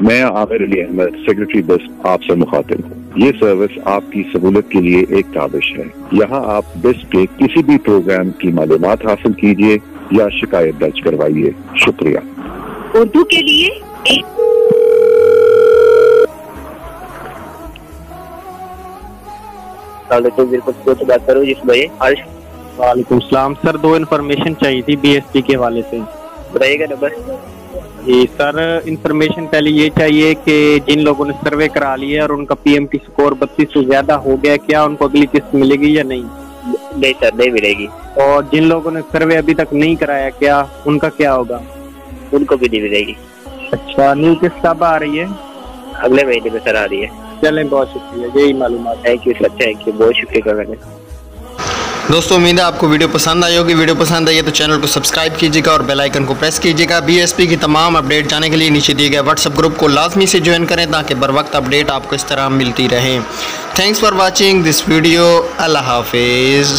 मैं आमिर अली अहमद, सेक्रेटरी बिस्प आपसे मुखातिब हूँ। ये सर्विस आपकी सहूलत के लिए एक ताबिश है। यहाँ आप बिस्प के किसी भी प्रोग्राम की मालूमात हासिल कीजिए या शिकायत दर्ज करवाइए। शुक्रिया। उर्दू के लिए से बात करूँ जिसमें वालेकुम सलाम सर, 2 इन्फॉर्मेशन चाहिए थी बीएसपी के हवाले से। बताइएगा नंबर। जी सर, इन्फॉर्मेशन पहले ये चाहिए कि जिन लोगों ने सर्वे करा लिया और उनका पीएमटी स्कोर 32 से ज्यादा हो गया, क्या उनको अगली किस्त मिलेगी या नहीं? नहीं सर, नहीं मिलेगी। और जिन लोगों ने सर्वे अभी तक नहीं कराया, क्या उनका क्या होगा? उनको भी नहीं मिलेगी। अच्छा, न्यू किस्त कब आ रही है? अगले महीने में सर आ रही है। चलें, बहुत शुक्रिया, यही मालूमात। Thank you sir, thank you, बहुत शुक्रिया मैंने। दोस्तों उम्मीद है आपको वीडियो पसंद आई होगी। वीडियो पसंद आई है तो चैनल को सब्सक्राइब कीजिएगा और बेल आइकन को प्रेस कीजिएगा। बीएसपी की तमाम अपडेट जाने के लिए नीचे दिए गए व्हाट्सएप ग्रुप को लाजमी से ज्वाइन करें ताकि बर वक्त अपडेट आपको इस तरह मिलती रहे। Thanks for watching this video. अल्लाह हाफिज़।